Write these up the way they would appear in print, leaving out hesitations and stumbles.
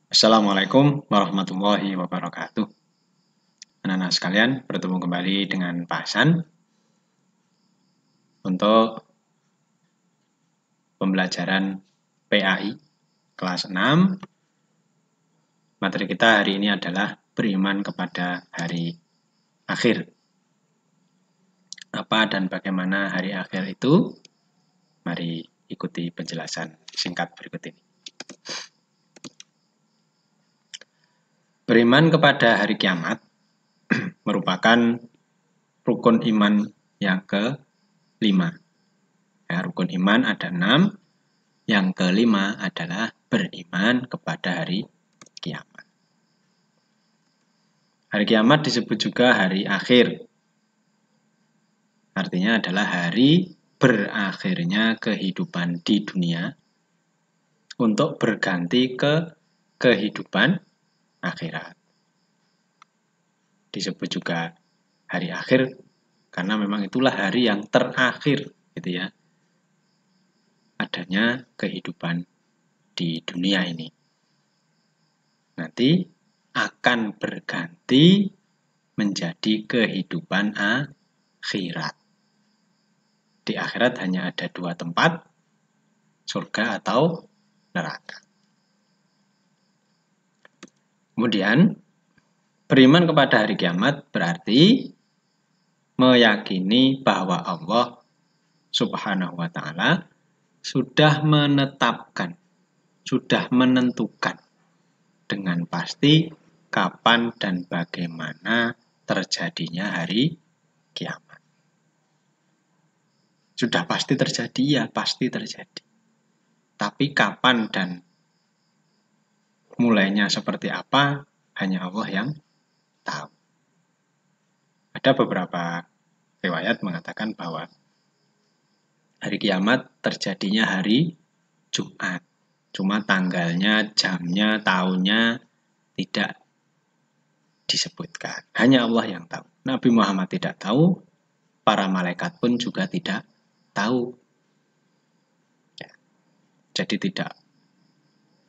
Assalamualaikum warahmatullahi wabarakatuh. Anak-anak sekalian, bertemu kembali dengan Pak Hasan untuk pembelajaran PAI kelas 6. Materi kita hari ini adalah beriman kepada hari akhir. Apa dan bagaimana hari akhir itu? Mari ikuti penjelasan singkat berikut ini. Beriman kepada hari kiamat merupakan rukun iman yang ke-5. Ya, rukun iman ada 6. Yang ke-5 adalah beriman kepada hari kiamat. Hari kiamat disebut juga hari akhir. Artinya adalah hari berakhirnya kehidupan di dunia untuk berganti ke kehidupan akhirat. Disebut juga hari akhir karena memang itulah hari yang terakhir gitu ya, adanya kehidupan di dunia ini. Nanti akan berganti menjadi kehidupan akhirat. Di akhirat hanya ada 2 tempat, surga atau neraka. Kemudian, beriman kepada hari kiamat berarti meyakini bahwa Allah Subhanahu wa Ta'ala sudah menetapkan, sudah menentukan dengan pasti kapan dan bagaimana terjadinya hari kiamat. Sudah pasti terjadi, ya pasti terjadi. Tapi kapan dan mulainya seperti apa, hanya Allah yang tahu. Ada beberapa riwayat mengatakan bahwa hari kiamat terjadinya hari Jumat. Cuma tanggalnya, jamnya, tahunnya tidak disebutkan. Hanya Allah yang tahu. Nabi Muhammad tidak tahu, para malaikat pun juga tidak tahu. Ya. Jadi tidak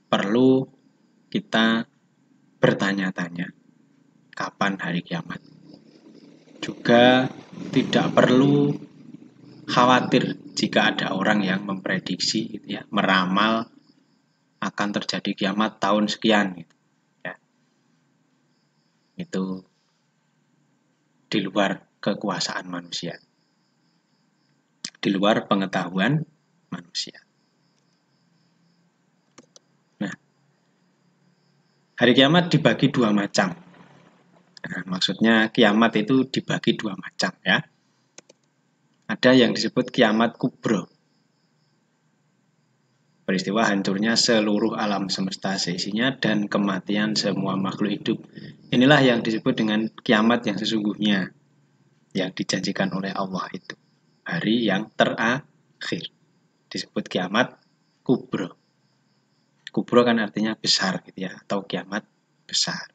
perlu kita bertanya-tanya kapan hari kiamat. Juga tidak perlu khawatir jika ada orang yang memprediksi gitu ya, meramal akan terjadi kiamat tahun sekian gitu. Ya. Itu di luar kekuasaan manusia, di luar pengetahuan manusia. Nah, hari kiamat dibagi 2 macam. Nah, maksudnya kiamat itu dibagi 2 macam ya. Ada yang disebut kiamat kubro, peristiwa hancurnya seluruh alam semesta seisinya dan kematian semua makhluk hidup. Inilah yang disebut dengan kiamat yang sesungguhnya, yang dijanjikan oleh Allah itu. Hari yang terakhir disebut kiamat kubro. Kubro kan artinya besar gitu ya, atau kiamat besar.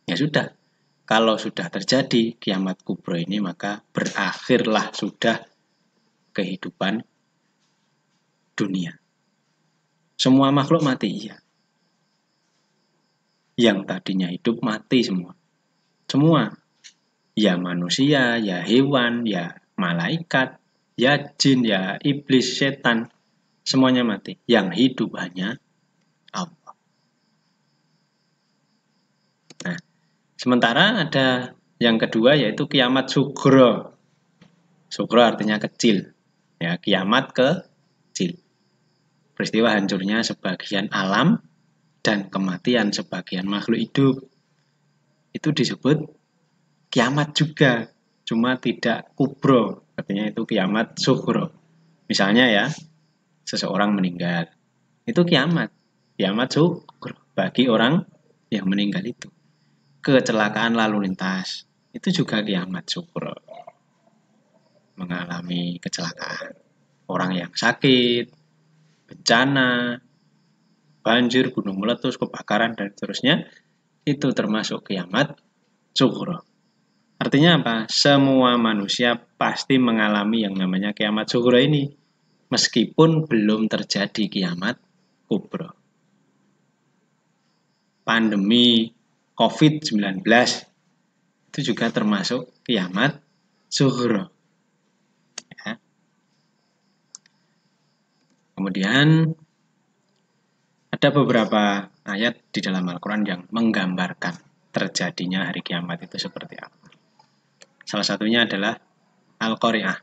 Ya sudah, kalau sudah terjadi kiamat kubro ini, maka berakhirlah sudah kehidupan dunia. Semua makhluk mati, iya. Yang tadinya hidup mati semua. Semua. Ya manusia, ya hewan, ya malaikat, ya jin, ya iblis, setan. Semuanya mati. Yang hidup hanya Allah. Nah, sementara ada yang kedua yaitu kiamat sugro. Sugro artinya kecil. Ya, kiamat kecil. Peristiwa hancurnya sebagian alam dan kematian sebagian makhluk hidup. Itu disebut kiamat juga, cuma tidak kubro, artinya itu kiamat sugro. Misalnya ya, seseorang meninggal, itu kiamat sugro bagi orang yang meninggal itu. Kecelakaan lalu lintas, itu juga kiamat sugro. Mengalami kecelakaan, orang yang sakit, bencana, banjir, gunung meletus, kebakaran, dan seterusnya, itu termasuk kiamat sugro. Artinya apa? Semua manusia pasti mengalami yang namanya kiamat sugro ini, meskipun belum terjadi kiamat kubro. pandemi COVID-19 itu juga termasuk kiamat sughra. Ya. Kemudian ada beberapa ayat di dalam Al-Quran yang menggambarkan terjadinya hari kiamat itu seperti apa. Salah satunya adalah Al-Qari'ah.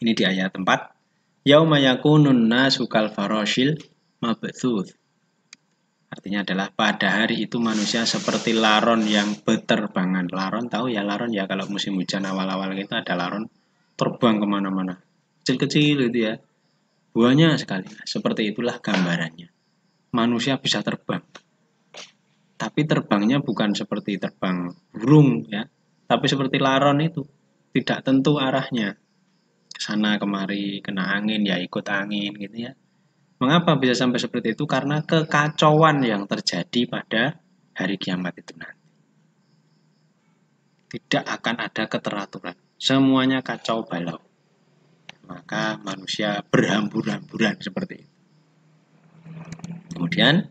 Ini di ayat 4. Yauma yakunun nasu kal farashil mabthuth. Artinya adalah pada hari itu manusia seperti laron yang berterbangan. Laron, tahu ya laron ya, kalau musim hujan awal-awal itu ada laron terbang kemana-mana. Kecil-kecil itu ya. Buahnya sekali. Seperti itulah gambarannya. Manusia bisa terbang. Tapi terbangnya bukan seperti terbang burung ya. Tapi seperti laron itu. Tidak tentu arahnya. Sana kemari, kena angin ya ikut angin gitu ya. Mengapa bisa sampai seperti itu? Karena kekacauan yang terjadi pada hari kiamat itu nanti. Tidak akan ada keteraturan. Semuanya kacau balau. Maka manusia berhambur-hamburan seperti itu. Kemudian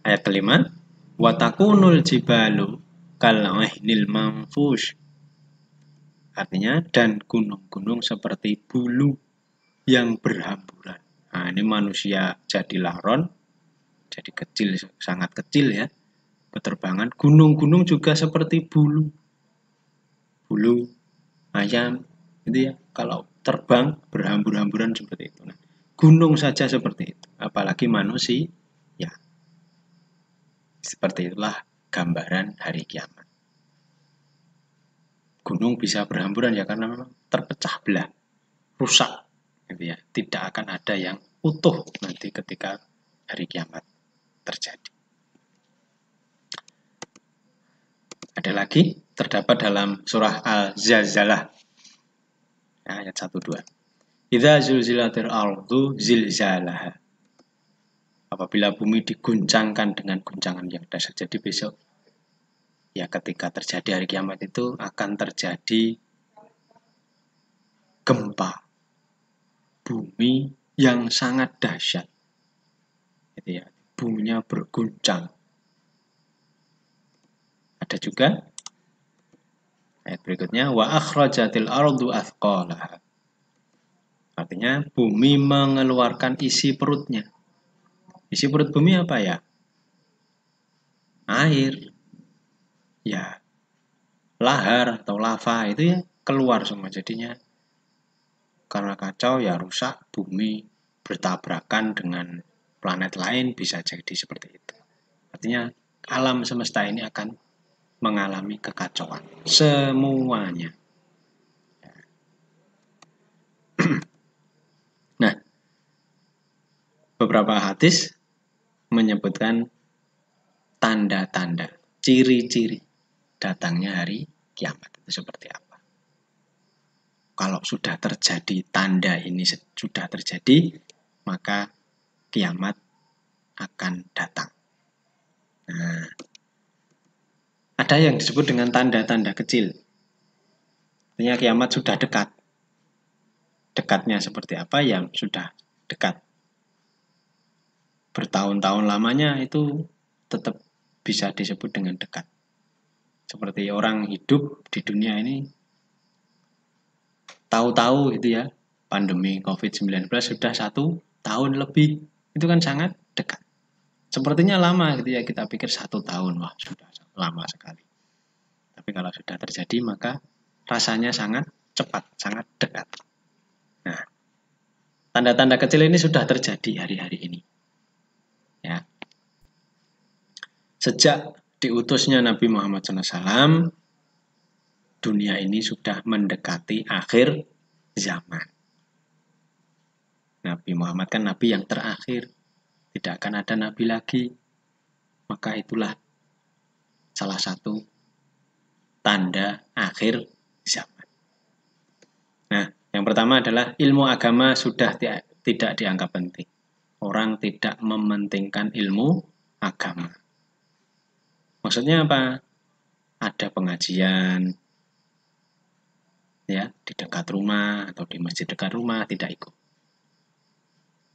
ayat kelima, watakunul jibalu kal'ahnil manfush. Artinya, dan gunung-gunung seperti bulu yang berhamburan. Nah, ini manusia jadi laron, jadi kecil, sangat kecil ya, berterbangan. Gunung-gunung juga seperti bulu ayam, gitu ya. Kalau terbang berhambur-hamburan seperti itu. Nah, gunung saja seperti itu, apalagi manusia. Ya, seperti itulah gambaran hari kiamat. Gunung bisa berhamburan ya karena memang terpecah belah, rusak, gitu ya. Tidak akan ada yang utuh nanti ketika hari kiamat terjadi. Ada lagi terdapat dalam surah Al-Zalzalah ayat 1-2. Idza zulzilatil ardu zilzalaha. Apabila bumi diguncangkan dengan guncangan yang dahsyat. Jadi besok ya ketika terjadi hari kiamat itu akan terjadi gempa bumi yang sangat dahsyat. Gitu ya. Buminya berguncang. Ada juga ayat berikutnya wa akhrajatil ardu athqalaha. Artinya bumi mengeluarkan isi perutnya. Isi perut bumi apa ya? Air. Ya. Lahar atau lava itu ya keluar semua, jadinya karena kacau ya rusak, bumi bertabrakan dengan planet lain, bisa jadi seperti itu. Artinya alam semesta ini akan mengalami kekacauan semuanya. Nah, beberapa hadis menyebutkan tanda-tanda, ciri-ciri datangnya hari kiamat itu seperti apa. Kalau sudah terjadi, tanda ini sudah terjadi, maka kiamat akan datang. Nah, ada yang disebut dengan tanda-tanda kecil. Artinya kiamat sudah dekat. Dekatnya seperti apa? Yang sudah dekat. Bertahun-tahun lamanya itu tetap bisa disebut dengan dekat. Seperti orang hidup di dunia ini tahu-tahu itu ya, pandemi COVID-19 sudah 1 tahun lebih, itu kan sangat dekat. Sepertinya lama gitu ya, kita pikir 1 tahun, wah sudah lama sekali. Tapi kalau sudah terjadi maka rasanya sangat cepat, sangat dekat. Nah, tanda-tanda kecil ini sudah terjadi hari-hari ini. Ya. Sejak diutusnya Nabi Muhammad SAW, dunia ini sudah mendekati akhir zaman. Nabi Muhammad kan Nabi yang terakhir. Tidak akan ada Nabi lagi. Maka itulah salah satu tanda akhir zaman. Nah, yang pertama adalah ilmu agama sudah tidak dianggap penting. Orang tidak mementingkan ilmu agama. Maksudnya apa? Ada pengajian ya di dekat rumah atau di masjid dekat rumah, tidak ikut.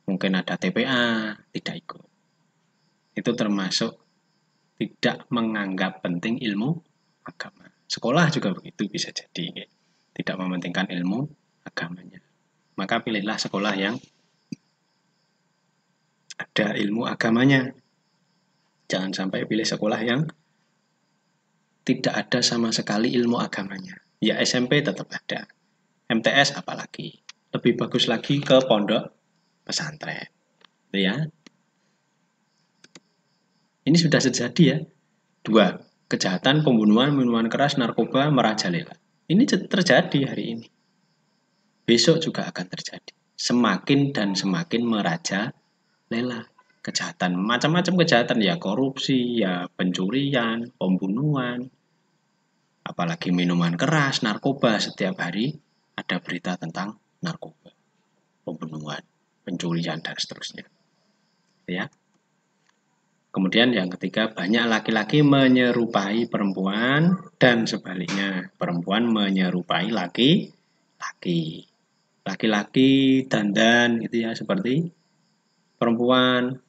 mungkin ada TPA, tidak ikut. Itu termasuk tidak menganggap penting ilmu agama. Sekolah juga begitu, bisa jadi tidak mementingkan ilmu agamanya. Maka pilihlah sekolah yang ada ilmu agamanya. Jangan sampai pilih sekolah yang tidak ada sama sekali ilmu agamanya. Ya SMP tetap ada, MTS apalagi. Lebih bagus lagi ke pondok pesantren. Ya. Ini sudah terjadi ya. 2. Kejahatan, pembunuhan, minuman keras, narkoba, merajalela. Ini terjadi hari ini. Besok juga akan terjadi. Semakin dan semakin merajalela. Kejahatan, macam-macam kejahatan, ya korupsi, ya pencurian, pembunuhan, apalagi minuman keras, narkoba. Setiap hari ada berita tentang narkoba, pembunuhan, pencurian, dan seterusnya. Ya. Kemudian yang ketiga, banyak laki-laki menyerupai perempuan dan sebaliknya, perempuan menyerupai laki-laki. Laki-laki dandan gitu ya, seperti perempuan.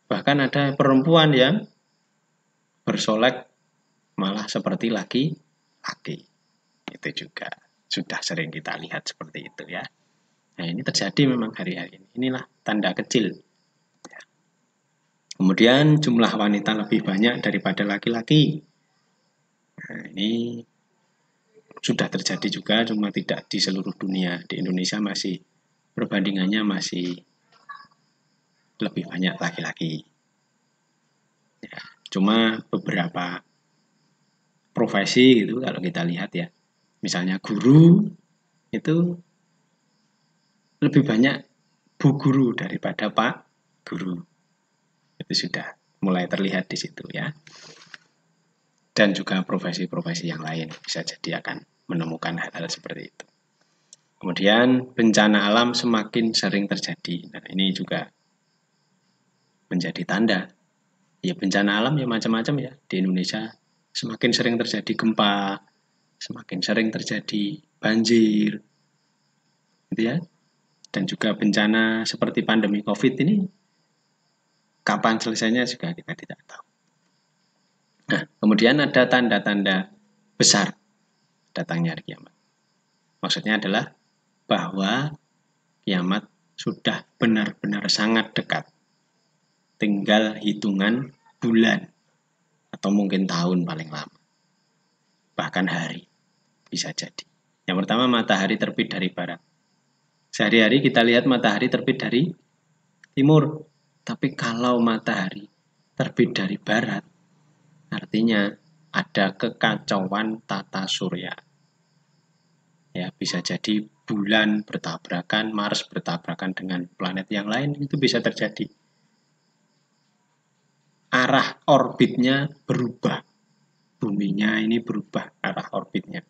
Bahkan ada perempuan yang bersolek malah seperti laki-laki. Itu juga sudah sering kita lihat seperti itu ya. Nah, ini terjadi memang hari-hari ini. Inilah tanda kecil. Kemudian jumlah wanita lebih banyak daripada laki-laki. Nah, ini sudah terjadi juga, cuma tidak di seluruh dunia. Di Indonesia masih perbandingannya masih lebih banyak laki-laki. Ya, cuma beberapa profesi gitu kalau kita lihat ya. Misalnya guru itu lebih banyak bu guru daripada pak guru. Itu sudah mulai terlihat di situ ya. Dan juga profesi-profesi yang lain bisa jadi akan menemukan hal-hal seperti itu. Kemudian bencana alam semakin sering terjadi. Nah, ini juga menjadi tanda. Ya bencana alam ya macam-macam ya. Di Indonesia semakin sering terjadi gempa, semakin sering terjadi banjir. Gitu ya. Dan juga bencana seperti pandemi Covid ini kapan selesainya juga kita tidak tahu. Nah, kemudian ada tanda-tanda besar datangnya hari kiamat. Maksudnya adalah bahwa kiamat sudah benar-benar sangat dekat. Tinggal hitungan bulan atau mungkin tahun paling lama. Bahkan hari bisa jadi. Yang pertama, matahari terbit dari barat. Sehari-hari kita lihat matahari terbit dari timur. Tapi kalau matahari terbit dari barat, artinya ada kekacauan tata surya. Ya, bisa jadi bulan bertabrakan, Mars bertabrakan dengan planet yang lain, itu bisa terjadi. Arah orbitnya berubah. Buminya ini berubah arah orbitnya.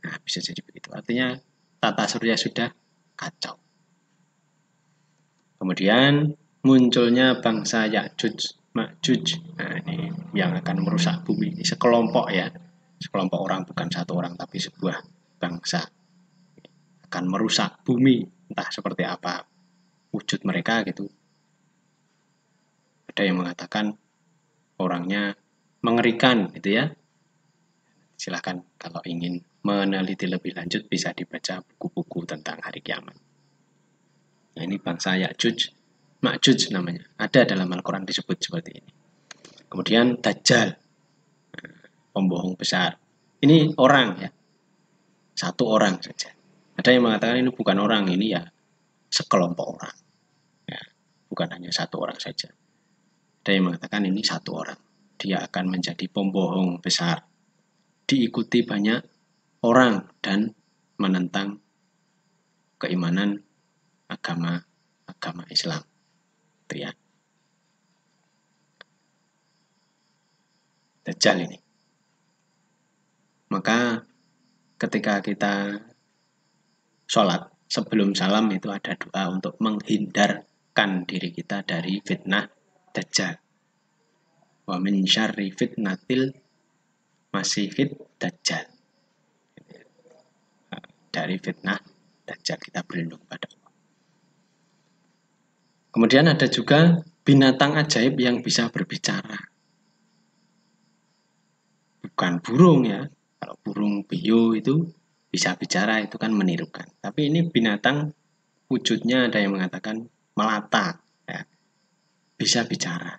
Nah, bisa jadi begitu. Artinya tata surya sudah kacau. Kemudian munculnya bangsa Ya'juj Ma'juj. Nah, ini yang akan merusak bumi. Ini sekelompok ya. Sekelompok orang, bukan satu orang, tapi sebuah bangsa. Akan merusak bumi. Entah seperti apa wujud mereka gitu. Ada yang mengatakan orangnya mengerikan gitu ya. Silahkan kalau ingin meneliti lebih lanjut bisa dibaca buku-buku tentang hari kiamat. Nah, ini bangsa Ya'juj Ma'juj namanya. Ada dalam Al-Quran disebut seperti ini. Kemudian Dajjal, pembohong besar. Ini orang ya, satu orang saja. Ada yang mengatakan ini bukan orang, ini ya sekelompok orang. Ya, bukan hanya satu orang saja. Ada yang mengatakan ini satu orang. Dia akan menjadi pembohong besar. Diikuti banyak orang dan menentang keimanan agama Islam. Itu ya. Dajjal ini. Maka ketika kita sholat, sebelum salam itu ada doa untuk menghindarkan diri kita dari fitnah Dajjal. Wa min syarri fitnatil masihid Dajjal. Dari fitnah Dajjal kita berlindung pada Allah. Kemudian ada juga binatang ajaib yang bisa berbicara. Bukan burung ya. Kalau burung beo itu bisa bicara, itu kan menirukan. Tapi ini binatang wujudnya ada yang mengatakan melata, ya. Bisa bicara.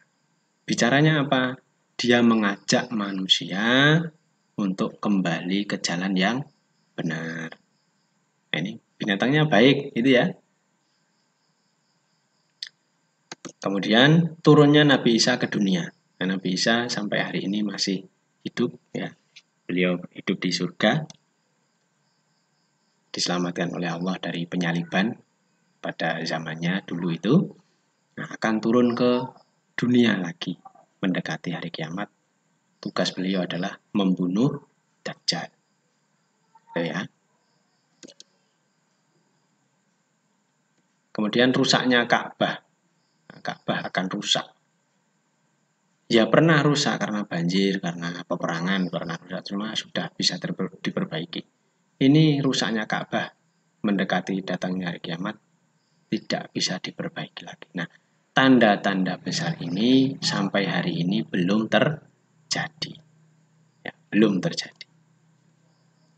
Bicaranya apa? Dia mengajak manusia untuk kembali ke jalan yang benar. Nah, ini binatangnya baik, itu ya. Kemudian turunnya Nabi Isa ke dunia. Nah, Nabi Isa sampai hari ini masih hidup, ya. Beliau hidup di surga, diselamatkan oleh Allah dari penyaliban pada zamannya dulu itu. Nah, akan turun ke dunia lagi mendekati hari kiamat. Tugas beliau adalah membunuh Dajjal. Itu ya. Kemudian rusaknya Ka'bah. Ka'bah akan rusak. Ya pernah rusak karena banjir, karena peperangan, karena rusak, cuma sudah bisa diperbaiki. Ini rusaknya Ka'bah mendekati datangnya hari kiamat tidak bisa diperbaiki lagi. Nah, tanda-tanda besar ini sampai hari ini belum terjadi. Ya, belum terjadi.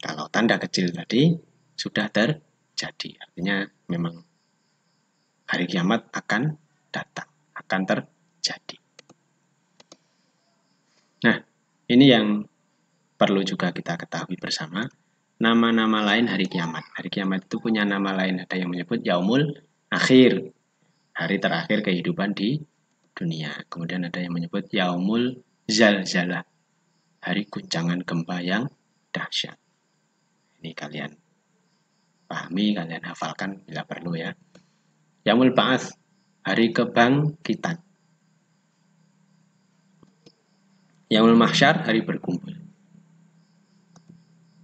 Kalau tanda kecil tadi sudah terjadi, artinya memang hari kiamat akan datang, akan terjadi. Nah, ini yang perlu juga kita ketahui bersama. Nama-nama lain hari kiamat. Hari kiamat itu punya nama lain. Ada yang menyebut Yaumul Akhir, hari terakhir kehidupan di dunia. Kemudian ada yang menyebut Yaumul Zalzalah, hari guncangan gempa yang dahsyat. Ini kalian pahami, kalian hafalkan bila perlu ya. Yaumul Ba'ats, hari kebangkitan. Yaumul Mahsyar, hari berkumpul.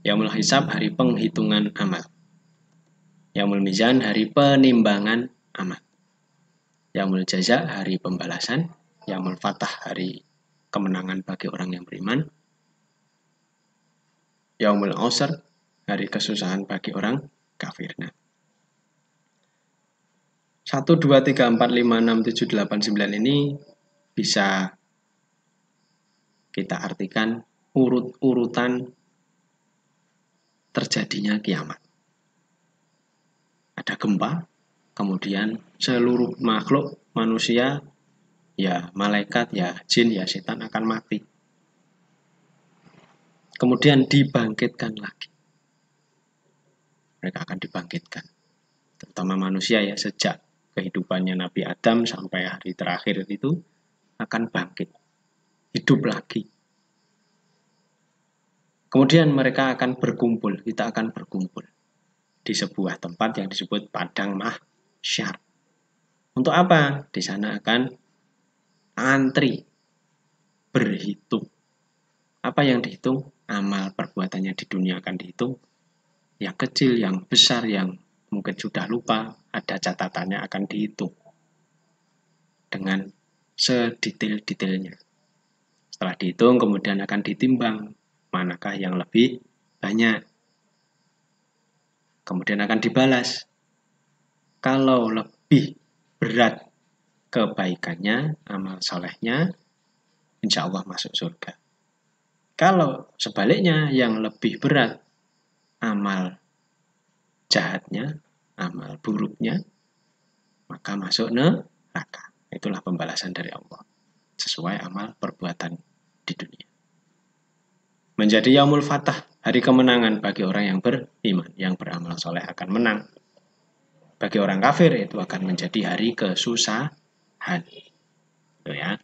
Yaumul Hisab, hari penghitungan amal. Yaumul Mizan, hari penimbangan amal. Yaumul Jaza, hari pembalasan. Yaumul Fatah, hari kemenangan bagi orang yang beriman. Yaumul Ausr, hari kesusahan bagi orang kafir. Nah, 1, 2, 3, 4, 5, 6, 7, 8, 9 ini bisa kita artikan urut-urutan terjadinya kiamat. Ada gempa, kemudian seluruh makhluk manusia, ya malaikat, ya jin, ya setan akan mati. Kemudian dibangkitkan lagi. Mereka akan dibangkitkan. Terutama manusia ya, sejak kehidupannya Nabi Adam sampai hari terakhir itu akan bangkit. Hidup lagi. Kemudian mereka akan berkumpul, kita akan berkumpul di sebuah tempat yang disebut Padang Mahsyar. Untuk apa? Di sana akan antri, berhitung. Apa yang dihitung? Amal perbuatannya di dunia akan dihitung. Yang kecil, yang besar, yang mungkin sudah lupa, ada catatannya akan dihitung dengan sedetail-detailnya. Setelah dihitung, kemudian akan ditimbang manakah yang lebih banyak. Kemudian akan dibalas. Kalau lebih berat kebaikannya, amal solehnya, insya Allah masuk surga. Kalau sebaliknya yang lebih berat amal jahatnya, amal buruknya, maka masuk neraka. Itulah pembalasan dari Allah sesuai amal perbuatan di dunia. Menjadi Yaumul Fatah, hari kemenangan bagi orang yang beriman, yang beramal soleh akan menang. Bagi orang kafir itu akan menjadi hari kesusahan. Itu ya.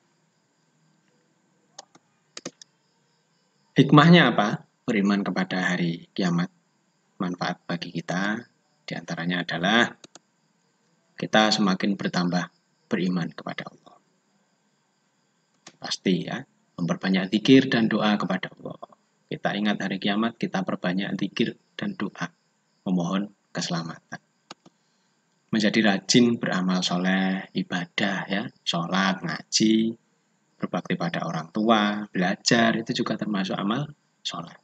Hikmahnya apa? Beriman kepada hari kiamat. Manfaat bagi kita diantaranya adalah kita semakin bertambah beriman kepada Allah. Pasti ya, memperbanyak zikir dan doa kepada Allah. Kita ingat hari kiamat, kita perbanyak zikir dan doa, memohon keselamatan. Menjadi rajin beramal soleh, ibadah ya, sholat, ngaji, berbakti pada orang tua, belajar, itu juga termasuk amal soleh.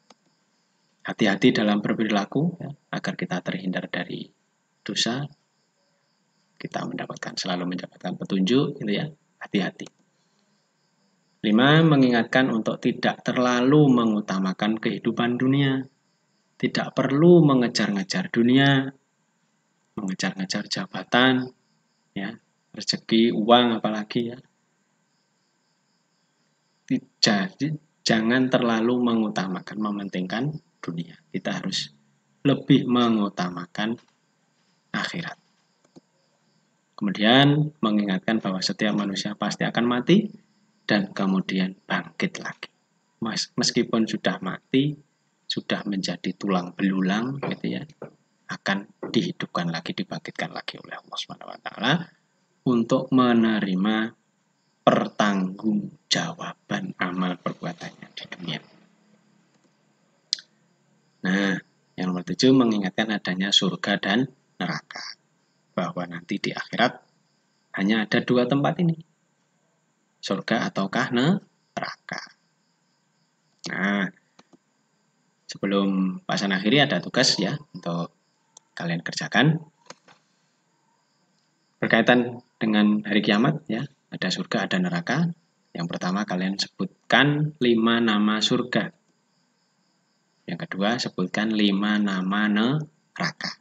Hati-hati dalam berperilaku ya, agar kita terhindar dari dosa. kita selalu mendapatkan petunjuk, gitu ya. Hati-hati. 5. Mengingatkan untuk tidak terlalu mengutamakan kehidupan dunia. Tidak perlu mengejar-ngejar dunia, mengejar-ngejar jabatan, ya, rezeki, uang, apalagi ya. Jadi jangan terlalu mengutamakan, mementingkan dunia. Kita harus lebih mengutamakan akhirat. Kemudian mengingatkan bahwa setiap manusia pasti akan mati dan kemudian bangkit lagi. Meskipun sudah mati, sudah menjadi tulang belulang, gitu ya, akan dihidupkan lagi, dibangkitkan lagi oleh Allah SWT untuk menerima pertanggungjawaban amal perbuatannya di dunia. Nah, yang nomor 7 mengingatkan adanya surga dan neraka. Bahwa nanti di akhirat hanya ada 2 tempat ini. Surga ataukah neraka. Nah, sebelum Pak Hasan akhiri ada tugas ya untuk kalian kerjakan. Berkaitan dengan hari kiamat ya, ada surga, ada neraka. Yang pertama kalian sebutkan 5 nama surga. Yang kedua sebutkan 5 nama neraka.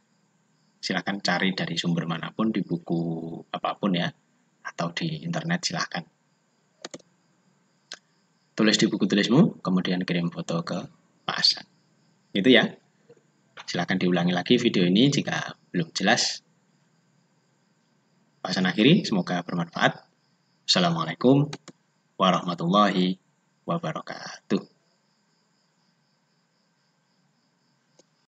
Silakan cari dari sumber manapun, di buku apapun ya, atau di internet silakan. Tulis di buku tulismu, kemudian kirim foto ke Pak Hasan. Gitu ya. Silakan diulangi lagi video ini jika belum jelas. Pak Hasan akhiri, semoga bermanfaat. Assalamualaikum warahmatullahi wabarakatuh.